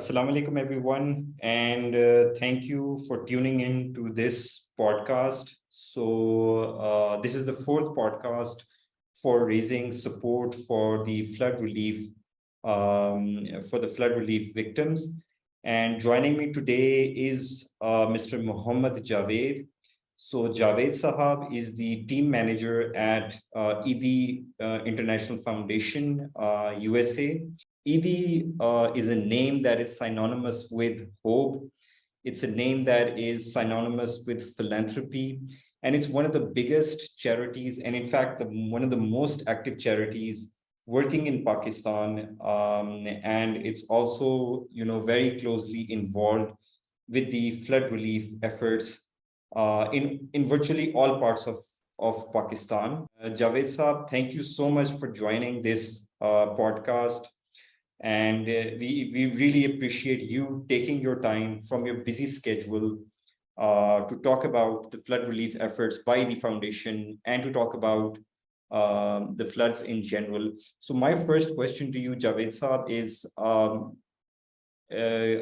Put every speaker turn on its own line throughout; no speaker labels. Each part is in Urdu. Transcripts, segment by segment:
Assalamu alaikum, everyone, and thank you for tuning in to this podcast. This is the fourth podcast for raising support for the flood relief, for the flood relief victims. And joining me today is Mr. Muhammad Javed. So Javed Sahab is the team manager at EDI International Foundation, USA. EDI is a name that is synonymous with hope. It's a name that is synonymous with philanthropy. And it's one of the biggest charities, and in fact, one of the most active charities working in Pakistan. And it's also, very closely involved with the flood relief efforts in virtually all parts of Pakistan. Javed Saab, thank you so much for joining this podcast. And we really appreciate you taking your time from your busy schedule to talk about the flood relief efforts by the foundation and to talk about the floods in general. So my first question to you, Javed Saab, is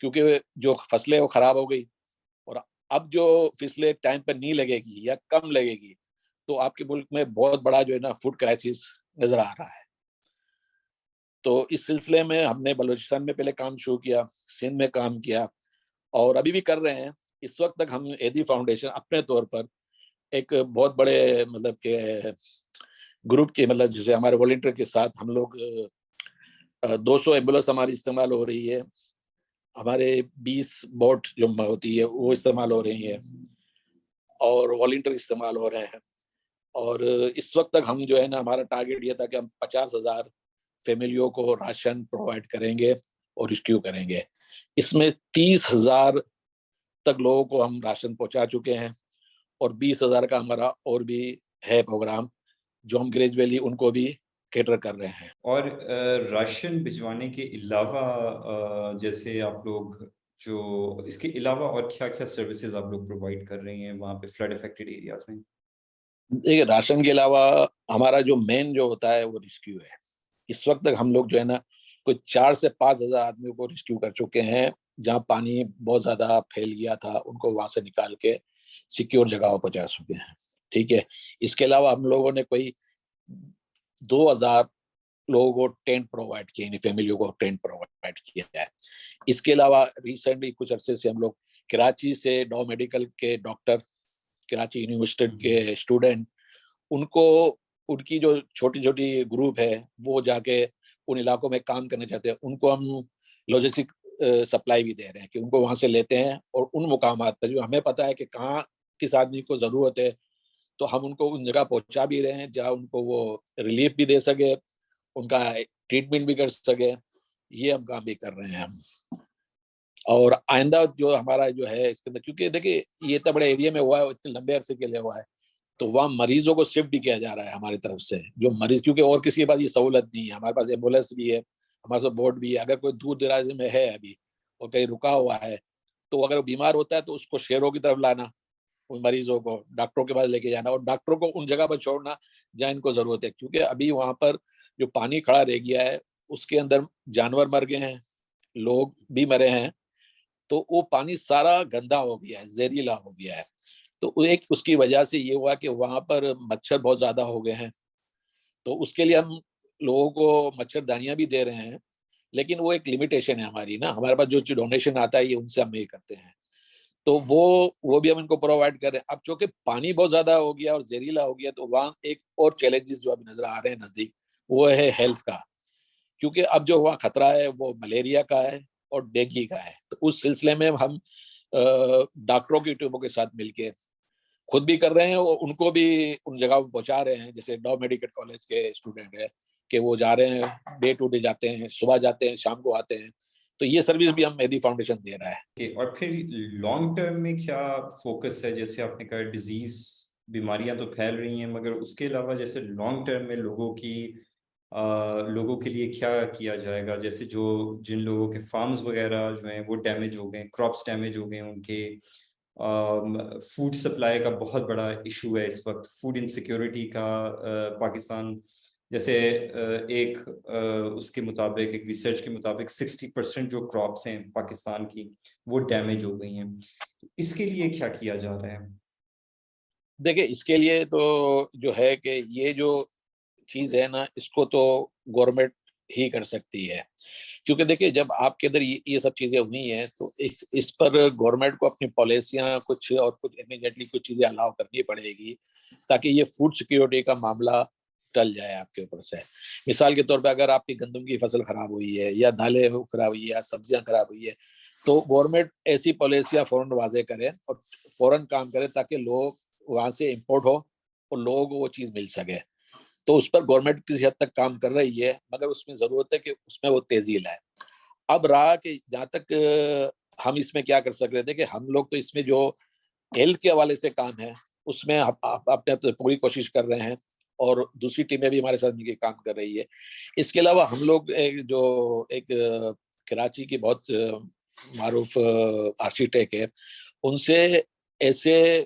کیونکہ جو فصلیں وہ خراب ہو گئی، اور اب جو فصلیں ٹائم پر نہیں لگے گی یا کم لگے گی تو آپ کے ملک میں بہت بڑا جو ہے نا فوڈ کرائسس نظر آ رہا ہے. تو اس سلسلے میں ہم نے بلوچستان میں پہلے کام شروع کیا، سندھ میں کام کیا، اور ابھی بھی کر رہے ہیں. اس وقت تک ہم ایدی فاؤنڈیشن اپنے طور پر ایک بہت بڑے مطلب کہ گروپ کے مطلب جسے ہمارے والنٹیئر کے ساتھ ہم لوگ 200 ایمبولینس ہماری استعمال ہو رہی ہے، ہمارے 20 بوٹ جو ہوتی ہے وہ استعمال ہو رہی ہے، اور والنٹیئر استعمال ہو رہے ہیں. اور اس وقت تک ہم جو ہے نا ہمارا ٹارگیٹ یہ تھا کہ ہم 50,000 فیملیوں کو راشن پرووائڈ کریں گے اور ریسکیو کریں گے. اس میں 30,000 تک لوگوں کو ہم راشن پہنچا چکے ہیں، اور 20,000 کا ہمارا اور بھی ہے پروگرام جو ہم گریجولی ان کو بھی کیٹر کر رہے ہیں.
اور راشن بھجوانے کے علاوہ جیسے آپ لوگ جو اس کے علاوہ اور کیا کیا سروسز آپ لوگ پرووائڈ کر رہے ہیں وہاں پہ فلڈ افیکٹڈ ایریاز میں؟
دیکھیے راشن کے علاوہ ہمارا جو مین جو ہوتا ہے وہ ریسکیو ہے. اس وقت تک ہم لوگ جو ہے نا کوئی 4 سے 5,000 آدمیوں کو ریسکیو کر چکے ہیں جہاں پانی بہت زیادہ پھیل گیا تھا، ان کو وہاں سے نکال کے سیکیور جگہوں پر پہنچا چکے ہیں. ٹھیک ہے. اس کے علاوہ ہم لوگوں نے کوئی 2,000 لوگوں کو ٹینٹ پرووائڈ کیے، فیملیوں کو ٹینٹ پرووائڈ کیا ہے. اس کے علاوہ ریسنٹلی کچھ عرصے سے ہم لوگ کراچی سے ڈاؤ میڈیکل کے ڈاکٹر، کراچی یونیورسٹی کے اسٹوڈنٹ، ان کو ان کی جو چھوٹی چھوٹی گروپ ہے وہ جا کے ان علاقوں میں کام کرنا چاہتے ہیں، ان کو ہم لاجسٹک سپلائی بھی دے رہے ہیں کہ ان کو وہاں سے لیتے ہیں، اور ان مقامات پر جو ہمیں پتہ ہے کہ کہاں کس آدمی کو ضرورت ہے تو ہم ان کو ان جگہ پہنچا بھی رہے ہیں جہاں ان کو وہ ریلیف بھی دے سکے، ان کا ٹریٹمنٹ بھی کر سکے. یہ ہم کام بھی کر رہے ہیں ہم. اور آئندہ جو ہمارا جو ہے اس کے اندر، کیونکہ دیکھیے یہ اتنا بڑے ایریا میں ہوا ہے، اتنے لمبے عرصے کے لیے ہوا ہے، تو وہاں مریضوں کو شفٹ بھی کیا جا رہا ہے ہماری طرف سے. جو مریض، کیونکہ اور کسی کے پاس یہ سہولت نہیں ہے، ہمارے پاس ایمبولینس بھی ہے، ہمارے پاس بورڈ بھی ہے. اگر کوئی دور دراز میں ہے ابھی اور کہیں رکا ہوا ہے تو اگر وہ بیمار ہوتا ہے تو اس کو شہروں کی طرف لانا، ان مریضوں کو ڈاکٹروں کے پاس لے کے جانا، اور ڈاکٹروں کو ان جگہ پر چھوڑنا جہاں ان کو ضرورت ہے. کیونکہ ابھی وہاں پر جو پانی کھڑا رہ گیا ہے اس کے اندر جانور مر گئے ہیں، لوگ بھی مرے ہیں، تو وہ پانی سارا گندا ہو گیا ہے، زہریلا ہو گیا ہے. تو ایک اس کی وجہ سے یہ ہوا کہ وہاں پر مچھر بہت زیادہ ہو گئے ہیں. تو اس کے لیے ہم لوگوں کو مچھر دانیاں بھی دے رہے ہیں، لیکن وہ ایک لمیٹیشن ہے ہماری نا. ہمارے پاس جو ڈونیشن آتا ہے یہ ان سے ہم یہ کرتے ہیں، تو وہ بھی ہم ان کو پرووائڈ کر رہے ہیں. اب چونکہ پانی بہت زیادہ ہو گیا اور زہریلا ہو گیا تو وہاں ایک اور چیلنجز جو اب نظر آ رہے ہیں نزدیک، وہ ہے ہیلتھ کا. کیونکہ اب جو وہاں خطرہ ہے وہ ملیریا کا ہے اور ڈینگی کا ہے. تو اس سلسلے میں ہم ڈاکٹروں کی ٹیموں کے ساتھ مل کے خود بھی کر رہے ہیں اور ان کو بھی ان جگہ پہنچا رہے ہیں. جیسے ڈاؤ میڈیکل کالج کے اسٹوڈنٹ ہے کہ وہ جا رہے ہیں، ڈے ٹو ڈے جاتے ہیں، صبح جاتے ہیں شام کو آتے ہیں. تو یہ سروس بھی ہم مہدی فاؤنڈیشن دے رہا ہے.
اور پھر لانگ ٹرم میں کیا فوکس ہے؟ جیسے آپ نے کہا ڈیزیز، بیماریاں تو پھیل رہی ہیں، مگر اس کے علاوہ جیسے لانگ ٹرم میں لوگوں کے لیے کیا کیا جائے گا؟ جیسے جن لوگوں کے فارمز وغیرہ جو ہیں وہ ڈیمیج ہو گئے، کراپس ڈیمیج ہو گئے، ان کے فوڈ سپلائی کا بہت بڑا ایشو ہے اس وقت، فوڈ انسیکیورٹی کا. پاکستان جیسے ایک اس کے مطابق، ایک ریسرچ کے مطابق 60% جو کراپس ہیں پاکستان کی وہ ڈیمیج ہو گئی ہیں. اس کے لیے کیا کیا جا رہا ہے؟
دیکھیں اس کے لیے تو جو ہے کہ یہ جو چیز ہے نا اس کو تو گورنمنٹ ہی کر سکتی ہے. کیونکہ دیکھیں جب آپ کے ادھر یہ سب چیزیں ہوئی ہیں تو اس پر گورنمنٹ کو اپنی پالیسیاں کچھ امیڈیٹلی کچھ چیزیں الاؤ کرنی پڑے گی تاکہ یہ فوڈ سیکیورٹی کا معاملہ ٹل جائے آپ کے اوپر سے. مثال کے طور پہ اگر آپ کی گندم کی فصل خراب ہوئی ہے یا دالیں خراب ہوئی ہے یا سبزیاں خراب ہوئی ہے تو گورنمنٹ ایسی پالیسیاں فوراً واضح کرے اور فوراً کام کرے تاکہ لوگ وہاں سے امپورٹ ہو اور لوگوں کو وہ چیز مل سکے. تو اس پر گورنمنٹ کسی حد تک کام کر رہی ہے، مگر اس میں ضرورت ہے کہ اس میں وہ تیزی لائے. اب رہا کہ جہاں تک ہم اس میں کیا کر سک رہے تھے کہ ہم لوگ تو اس میں جو ہیلتھ کے حوالے سے کام ہے اس میں اپنے پوری کوشش کر رہے ہیں، اور دوسری ٹیمیں بھی ہمارے ساتھ مل کے کام کر رہی ہے. اس کے علاوہ ہم لوگ ایک کراچی کی بہت معروف آرکیٹیکٹ ہے، ان سے ایسے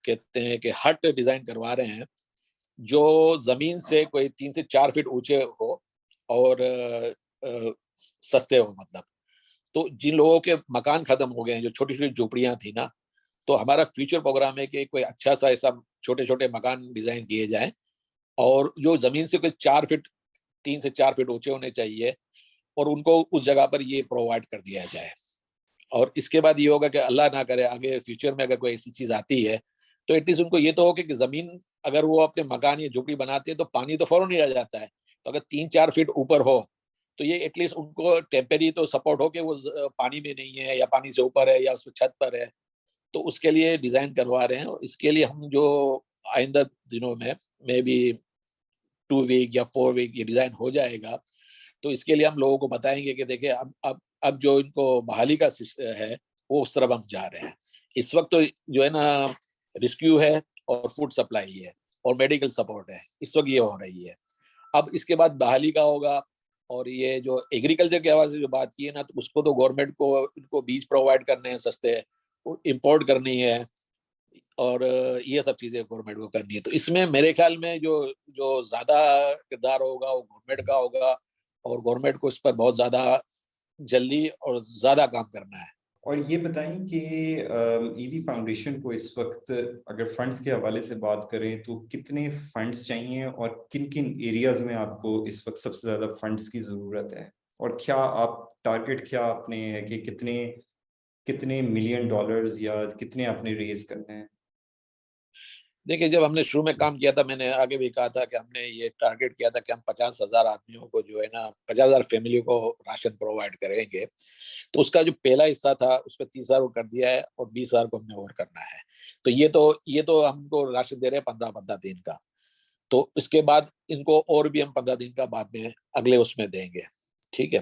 کہتے ہیں کہ ہٹ ڈیزائن کروا رہے ہیں جو زمین سے کوئی 3 سے 4 فٹ اونچے ہو اور سستے ہو. مطلب تو جن لوگوں کے مکان ختم ہو گئے ہیں, جو چھوٹی چھوٹی جھوپڑیاں تھیں نا, تو ہمارا فیوچر پروگرام ہے کہ کوئی اچھا سا ایسا چھوٹے چھوٹے مکان ڈیزائن کیے جائیں, اور جو زمین سے کوئی 4 فٹ 3 سے 4 فٹ اونچے ہونے چاہیے, اور ان کو اس جگہ پر یہ پرووائڈ کر دیا جائے. اور اس کے بعد یہ ہوگا کہ اللہ نہ کرے آگے فیوچر میں اگر کوئی ایسی چیز آتی ہے تو ایٹ لیسٹ ان کو یہ تو ہو کہ زمین اگر وہ اپنے مکان یا جھوپڑی بناتے ہیں تو پانی تو فوراً ہی آ جاتا ہے, تو اگر 3-4 فٹ اوپر ہو تو یہ ایٹ لیسٹ ان کو ٹیمپری تو سپورٹ ہو کہ وہ پانی میں نہیں ہے یا پانی سے اوپر ہے یا اس چھت پر ہے. تو اس کے لیے ڈیزائن کروا رہے ہیں, اور اس کے لیے ہم جو آئندہ دنوں میں بھی 2 ویک یا 4 ویک یہ ڈیزائن ہو جائے گا. تو اس کے لیے ہم لوگوں کو بتائیں گے کہ دیکھیں اب جو ان کو بحالی کا ہے وہ اس طرف ہم جا رہے ہیں. اس وقت تو جو ہے نا ریسکیو ہے اور فوڈ سپلائی ہے اور میڈیکل سپورٹ ہے, اس وقت یہ ہو رہی ہے. اب اس کے بعد بحالی کا ہوگا, اور یہ جو ایگریکلچر کے حوالے سے جو بات کی ہے نا, تو اس کو تو گورنمنٹ کو ان کو بیج پرووائڈ کرنے ہیں سستے, امپورٹ کرنی ہے, اور یہ سب چیزیں گورنمنٹ کو کرنی ہے. تو اس میں میرے خیال میں جو زیادہ کردار ہوگا وہ گورنمنٹ کا ہوگا, اور گورنمنٹ کو اس پر بہت زیادہ جلدی اور زیادہ کام کرنا ہے.
اور یہ بتائیں کہ ایدی فاؤنڈیشن کو اس وقت اگر فنڈز کے حوالے سے بات کریں تو کتنے فنڈز چاہیے, اور کن کن ایریاز میں آپ کو اس وقت سب سے زیادہ فنڈز کی ضرورت ہے, اور کیا آپ ٹارگٹ کیا آپ نے ہے کہ کتنے ملین ڈالرز یا کتنے آپ نے ریز کرنے ہیں؟
دیکھیں, جب ہم نے شروع میں کام کیا تھا, میں نے آگے بھی کہا تھا کہ ہم نے یہ ٹارگٹ کیا تھا کہ ہم 50,000 آدمیوں کو جو ہے نا 50,000 فیملی کو راشن پرووائڈ کریں گے. تو اس کا جو پہلا حصہ تھا اس پہ 30,000 کر دیا ہے, اور 20,000 کو ہم نے اور کرنا ہے. تو یہ تو ہم کو راشن دے رہے ہیں 15 دن کا. تو اس کے بعد ان کو اور بھی ہم 15 دن کا بعد میں اگلے اس میں دیں گے. ٹھیک ہے,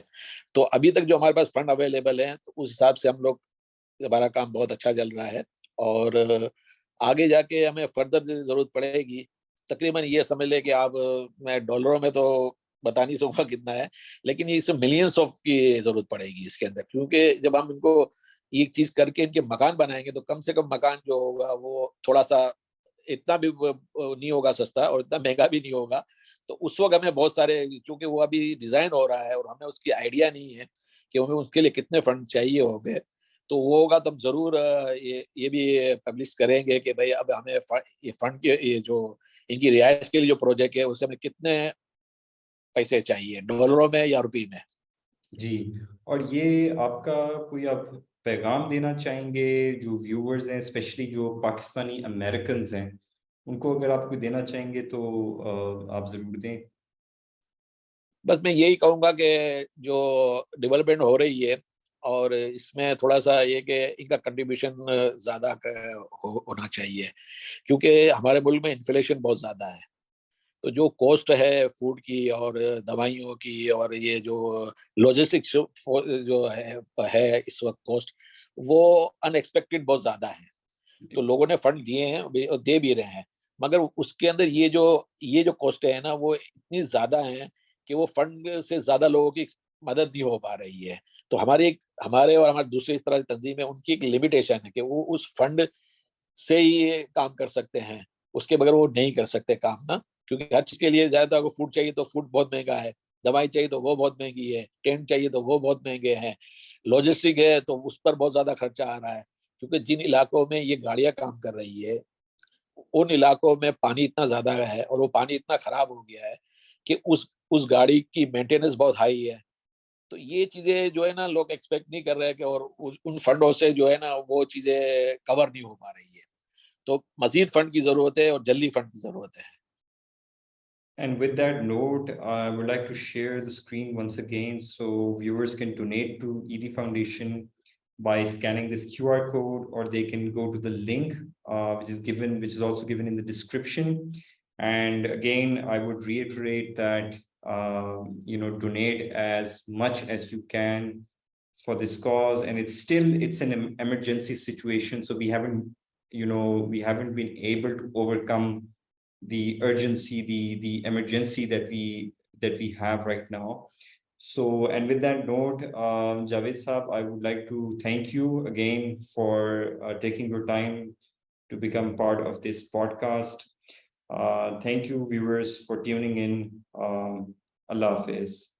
تو ابھی تک جو ہمارے پاس فنڈ اویلیبل ہیں تو اس حساب سے ہم لوگ, ہمارا کام بہت اچھا چل رہا ہے. اور آگے جا کے ہمیں فردر ضرورت پڑے گی, تقریباً یہ سمجھ لے کہ آپ, میں ڈالروں میں تو بتا نہیں سکوں گا کتنا ہے, لیکن یہ ملینس آف کی ضرورت پڑے گی اس کے اندر, کیونکہ جب ہم ان کو ایک چیز کر کے ان کے مکان بنائیں گے تو کم سے کم مکان جو ہوگا وہ تھوڑا سا اتنا بھی نہیں ہوگا سستا اور اتنا مہنگا بھی نہیں ہوگا. تو اس وقت ہمیں بہت سارے, چونکہ وہ ابھی ڈیزائن ہو رہا ہے اور ہمیں اس کی آئیڈیا نہیں ہے کہ ہمیں اس کے لیے کتنے فنڈ چاہیے ہوں گے, تو وہ ہوگا تو ہم ضرور یہ بھی پبلش کریں گے کہ بھائی اب ہمیں یہ فنڈ کے یہ جو ان کی رہائش کے لیے جو پروجیکٹ ہے اس میں کتنے پیسے چاہیے, ڈالروں میں یا روپی میں.
جی, اور یہ آپ کا کوئی آپ پیغام دینا چاہیں گے جو ویورز ہیں, اسپیشلی جو پاکستانی امریکنز ہیں, ان کو اگر آپ کوئی دینا چاہیں گے تو آپ ضرور دیں.
بس میں یہی کہوں گا کہ جو ڈیولپمنٹ ہو رہی ہے, اور اس میں تھوڑا سا یہ کہ ان کا کنٹریبیوشن زیادہ ہونا چاہیے, کیونکہ ہمارے ملک میں انفلیشن بہت زیادہ ہے. تو جو کوسٹ ہے فوڈ کی اور دوائیوں کی, اور یہ جو لاجسٹکس جو ہے اس وقت کوسٹ, وہ ان ایکسپیکٹڈ بہت زیادہ ہے. تو لوگوں نے فنڈ دیے ہیں اور دے بھی رہے ہیں, مگر اس کے اندر یہ جو کوسٹ ہے نا وہ اتنی زیادہ ہیں کہ وہ فنڈ سے زیادہ لوگوں کی مدد نہیں ہو پا رہی ہے. تو ہمارے اور ہمارے دوسرے اس طرح کی تنظیم ہے, ان کی ایک لمیٹیشن ہے کہ وہ اس فنڈ سے ہی کام کر سکتے ہیں, اس کے بغیر وہ نہیں کر سکتے کام نا, کیونکہ ہر چیز کے لیے زیادہ اگر فوڈ چاہیے تو فوڈ بہت مہنگا ہے, دوائی چاہیے تو وہ بہت مہنگی ہے, ٹینٹ چاہیے تو وہ بہت مہنگے ہیں, لاجسٹک ہے تو اس پر بہت زیادہ خرچہ آ رہا ہے. کیونکہ جن علاقوں میں یہ گاڑیاں کام کر رہی ہے ان علاقوں میں پانی اتنا زیادہ ہے, اور وہ پانی اتنا خراب ہو گیا ہے کہ اس گاڑی کی مینٹیننس بہت ہائی ہے. تو یہ چیزیں جو ہے نا لوگ ایکسپیکٹ نہیں کر رہے کہ, اور ان فنڈوں سے جو ہے نا وہ چیزیں کور نہیں ہو پا رہی ہے. تو مزید فنڈ کی ضرورت ہے اور جلدی فنڈ کی ضرورت ہے.
And with that note, I would like to share the screen once again so viewers can donate to ED Foundation by scanning this QR code, or they can go to the link which is also given in the description. And again, I would reiterate that donate as much as you can for this cause. And it's an emergency situation, so we haven't been able to overcome the urgency, the emergency that we have right now. So, and with that note, Javed Saab, I would like to thank you again for taking your time to become part of this podcast. Thank you, viewers, for tuning in. Allah Hafiz.